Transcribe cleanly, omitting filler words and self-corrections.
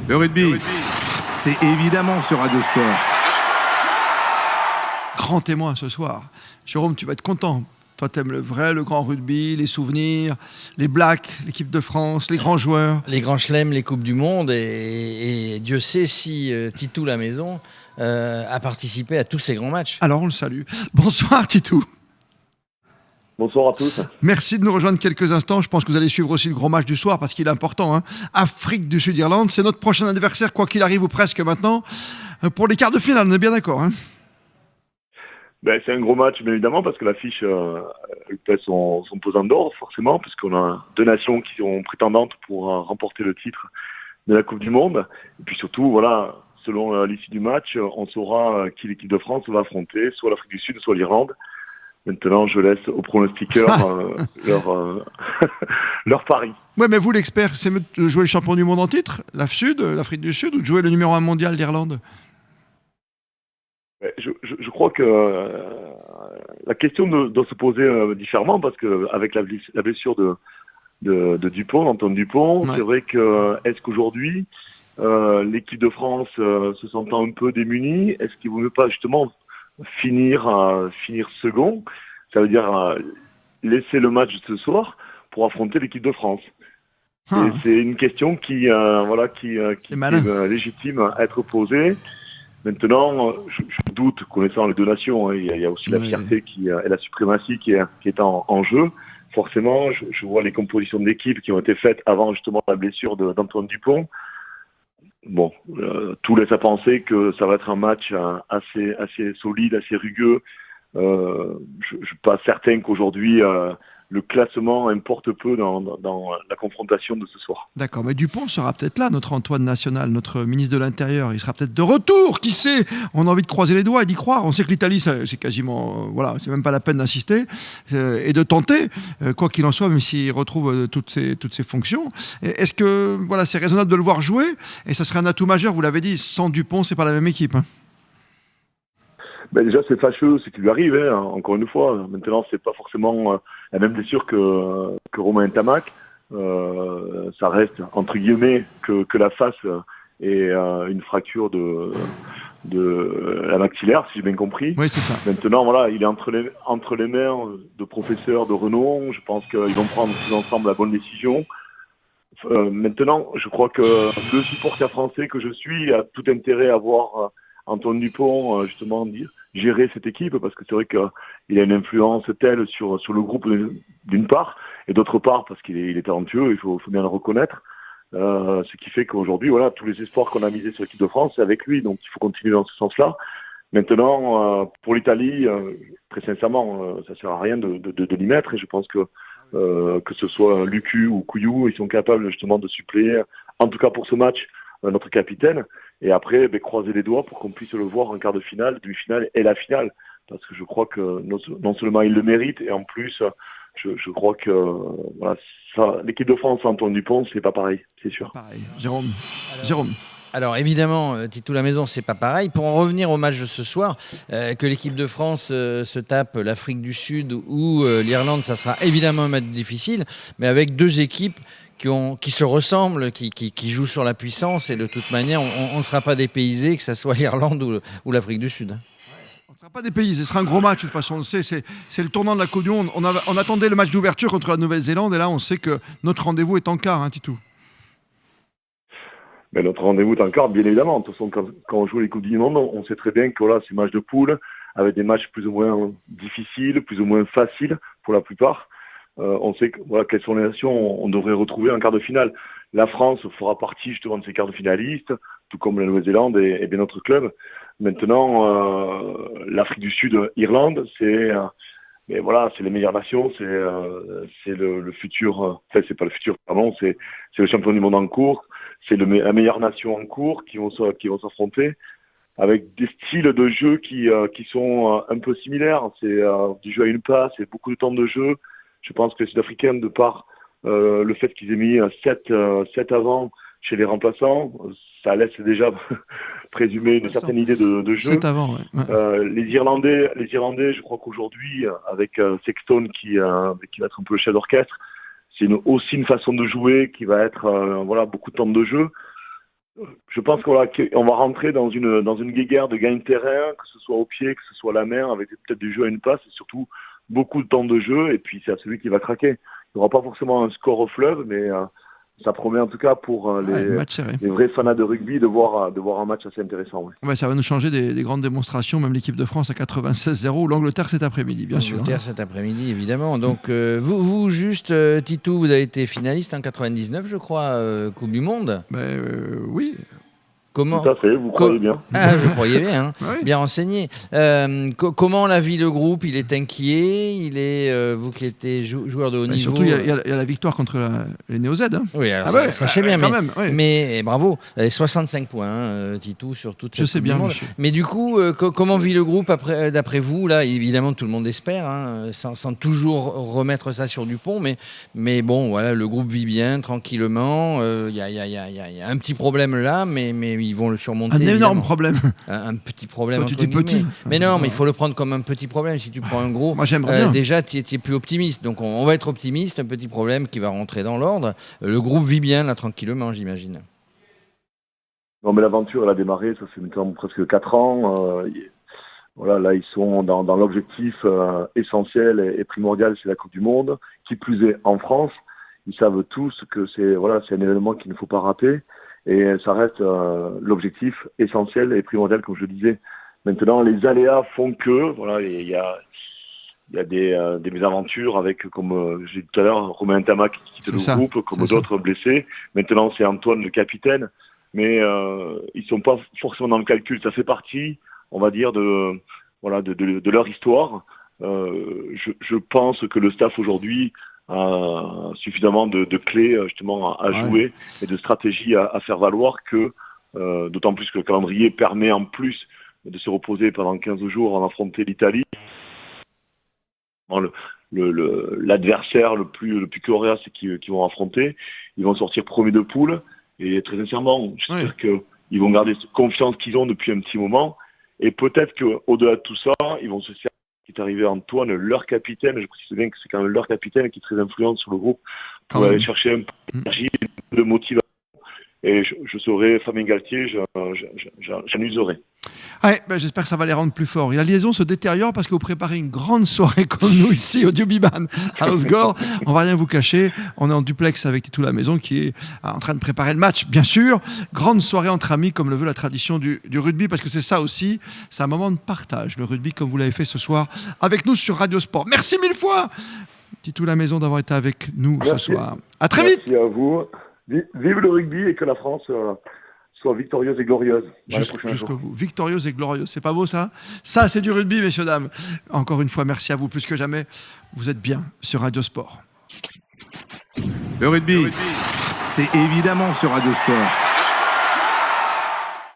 Le rugby, c'est évidemment sur Radio Sport. Grand témoin ce soir. Jérôme, tu vas être content. Toi, t'aimes le vrai, le grand rugby, les souvenirs, les Blacks, l'équipe de France, les grands joueurs. Les grands chelems, les Coupes du Monde. Et Dieu sait si Titou la maison a participé à tous ces grands matchs. Alors, on le salue. Bonsoir, Titou. Bonsoir à tous. Merci de nous rejoindre quelques instants. Je pense que vous allez suivre aussi le gros match du soir parce qu'il est important. Afrique du Sud-Irlande, c'est notre prochain adversaire, quoi qu'il arrive ou presque maintenant, pour les quarts de finale. On est bien d'accord. C'est un gros match, bien évidemment, parce que l'affiche pèse son pesant d'or, forcément, puisqu'on a deux nations qui sont prétendantes pour remporter le titre de la Coupe du Monde. Et puis surtout, voilà, selon l'issue du match, on saura qui l'équipe de France va affronter, soit l'Afrique du Sud, soit l'Irlande. Maintenant, je laisse aux pronostiqueurs leur pari. Ouais, mais vous, l'expert, c'est de jouer le champion du monde en titre, l'Afrique du Sud, ou de jouer le numéro 1 mondial d'Irlande? Je crois que la question doit se poser différemment, parce que avec la blessure de Dupont, d'Antoine Dupont, ouais. C'est vrai que est-ce qu'aujourd'hui l'équipe de France se sentant un peu démunie, est-ce qu'il ne vaut pas justement finir second, ça veut dire laisser le match de ce soir pour affronter l'équipe de France. Et c'est une question qui est légitime à être posée. Maintenant, je doute, connaissant les deux nations, il y a aussi la fierté et la suprématie qui est en jeu. Forcément, je vois les compositions d'équipe qui ont été faites avant justement la blessure d'Antoine Dupont. Bon, tout laisse à penser que ça va être un match assez solide, assez rugueux. Je suis pas certain qu'aujourd'hui le classement importe peu dans la confrontation de ce soir. D'accord, mais Dupont sera peut-être là, notre Antoine National, notre ministre de l'Intérieur. Il sera peut-être de retour, qui sait? On a envie de croiser les doigts et d'y croire. On sait que l'Italie, c'est quasiment... c'est même pas la peine d'insister et de tenter, quoi qu'il en soit, même s'il retrouve toutes ses fonctions. Est-ce que c'est raisonnable de le voir jouer? Et ça serait un atout majeur, vous l'avez dit, sans Dupont, c'est pas la même équipe. Déjà, c'est fâcheux ce qui lui arrive, encore une fois. Maintenant, c'est pas forcément la même blessure que Romain Ntamak. Ça reste, entre guillemets, que la face et une fracture de la maxillaire, si j'ai bien compris. Oui, c'est ça. Maintenant, il est entre les mains de professeurs de renom. Je pense qu'ils vont prendre tous ensemble la bonne décision. Maintenant, je crois que le supporter français que je suis a tout intérêt à voir Antoine Dupont, justement, gérer cette équipe, parce que c'est vrai qu'il a une influence telle sur le groupe d'une part, et d'autre part, parce qu'il est talentueux, il faut bien le reconnaître, ce qui fait qu'aujourd'hui, tous les espoirs qu'on a misés sur l'équipe de France, c'est avec lui, donc il faut continuer dans ce sens-là. Maintenant, pour l'Italie, très sincèrement, ça sert à rien de l'y mettre, et je pense que ce soit Lucu ou Couillou, ils sont capables justement de suppléer, en tout cas pour ce match, notre capitaine, et après croiser les doigts pour qu'on puisse le voir en quart de finale, demi-finale et la finale, parce que je crois que non seulement il le mérite, et en plus je crois que l'équipe de France sans Antoine Dupont, c'est pas pareil, c'est sûr. Pas pareil. Jérôme. Alors évidemment, Titou la maison, c'est pas pareil. Pour en revenir au match de ce soir, que l'équipe de France se tape l'Afrique du Sud ou l'Irlande, ça sera évidemment un match difficile, mais avec deux équipes qui se ressemblent, qui jouent sur la puissance, et de toute manière, on ne sera pas dépaysé, que ce soit l'Irlande ou l'Afrique du Sud. On ne sera pas dépaysé, ce sera un gros match, de toute façon, on le sait, c'est le tournant de la Coupe du Monde. On attendait le match d'ouverture contre la Nouvelle-Zélande, et là, on sait que notre rendez-vous est en quart, Titou. Mais notre rendez-vous est en quart, bien évidemment. De toute façon, quand on joue les Coupes du Monde, on sait très bien que c'est match de poule, avec des matchs plus ou moins difficiles, plus ou moins faciles, pour la plupart. On sait quelles sont les nations on devrait retrouver en quart de finale. La France fera partie justement de ces quarts de finalistes, tout comme la Nouvelle-Zélande et bien d'autres clubs. Maintenant, l'Afrique du Sud, Irlande, c'est les meilleures nations, c'est le futur. C'est pas le futur, pardon, c'est le champion du monde en cours, c'est la meilleure nation en cours qui vont s'affronter, avec des styles de jeu qui sont un peu similaires. C'est du jeu à une passe, c'est beaucoup de temps de jeu. Je pense que les Sud-Africains, de par le fait qu'ils aient mis 7 avant chez les remplaçants, ça laisse déjà présumer une certaine idée de jeu. 7 avant, ouais. Les Irlandais, je crois qu'aujourd'hui, avec Sexton qui va être un peu le chef d'orchestre, c'est aussi une façon de jouer qui va être beaucoup de temps de jeu. Je pense qu'on va rentrer dans une guéguerre de gain de terrain, que ce soit au pied, que ce soit à la main, avec peut-être du jeu à une passe et surtout beaucoup de temps de jeu. Et puis c'est à celui qui va craquer. Il n'y aura pas forcément un score au fleuve, mais ça promet en tout cas pour les vrais fanats de rugby de voir un match assez intéressant. Ouais. Ouais, ça va nous changer des grandes démonstrations, même l'équipe de France à 96-0 ou l'Angleterre cet après-midi, bien sûr. L'Angleterre cet après-midi, évidemment. Donc vous juste, Titou, vous avez été finaliste en 99, je crois, Coupe du Monde. Oui. Comment... Tout à fait, vous croyez bien. Ah, je croyais bien, hein. Oui. Bien renseigné. Comment la vit le groupe? Il est inquiet? Il est, vous qui étiez joueur de haut niveau. Surtout, il y a la victoire contre les Néo-Z. Hein. Oui, alors sachez bien, quand même, oui. mais bravo, 65 points, Titou, sur toute cette Je sais bien, Coupe du Monde. monsieur. Mais du coup, comment vit le groupe d'après vous? Là, évidemment, tout le monde espère, hein, sans toujours remettre ça sur du pont, mais bon, voilà, le groupe vit bien, tranquillement. Il y a un petit problème là, mais ils vont le surmonter. Un énorme évidemment. problème. Un petit problème. Toi, tu entre dis petit. guillemets. Mais non, mais il faut le prendre comme un petit problème. Si tu prends un gros, Moi, j'aimerais bien. déjà, tu es plus optimiste. Donc, on va être optimiste. Un petit problème qui va rentrer dans l'ordre. Le groupe vit bien, là, tranquillement, j'imagine. Non, mais l'aventure, elle a démarré, ça fait maintenant presque 4 ans. Voilà, là, ils sont dans l'objectif essentiel et primordial, c'est la Coupe du Monde. Qui plus est, en France, ils savent tous que c'est un événement qu'il ne faut pas rater. Et ça reste l'objectif essentiel et primordial, comme je le disais. Maintenant, les aléas font que, voilà, il y a des mésaventures avec, comme j'ai dit tout à l'heure, Romain Tamac qui quitte le groupe, comme d'autres blessés. Maintenant, c'est Antoine, le capitaine. Mais ils sont pas forcément dans le calcul. Ça fait partie, on va dire, de leur histoire. Je pense que le staff aujourd'hui suffisamment de clés justement à jouer et de stratégies à faire valoir que d'autant plus que le calendrier permet en plus de se reposer pendant 15 jours en affronter l'Italie. L'adversaire le plus coriace qu'ils vont affronter, ils vont sortir premier de poule et très sincèrement, j'espère qu'ils vont garder cette confiance qu'ils ont depuis un petit moment et peut-être qu'au-delà de tout ça, ils vont se servir. Qui est arrivé Antoine, leur capitaine, je précise bien que c'est quand même leur capitaine qui est très influent sur le groupe, pour aller chercher un peu d'énergie, de motivation. Et je serai Fabien Galtier, j'en userai. Ouais, j'espère que ça va les rendre plus forts. Et la liaison se détériore parce que vous préparez une grande soirée comme nous ici au Dubiban à Osgore. On va rien vous cacher. On est en duplex avec Titou la maison qui est en train de préparer le match, bien sûr. Grande soirée entre amis comme le veut la tradition du rugby parce que c'est ça aussi. C'est un moment de partage, le rugby comme vous l'avez fait ce soir avec nous sur Radio Sport. Merci mille fois, Titou la maison, d'avoir été avec nous ce soir. À très vite. Merci à vous. Vive le rugby et que la France soit victorieuse et glorieuse. Jusqu'au bout. Victorieuse et glorieuse. C'est pas beau ça? Ça, c'est du rugby, messieurs, dames. Encore une fois, merci à vous plus que jamais. Vous êtes bien sur Radio Sport. Le rugby, c'est évidemment sur Radio Sport.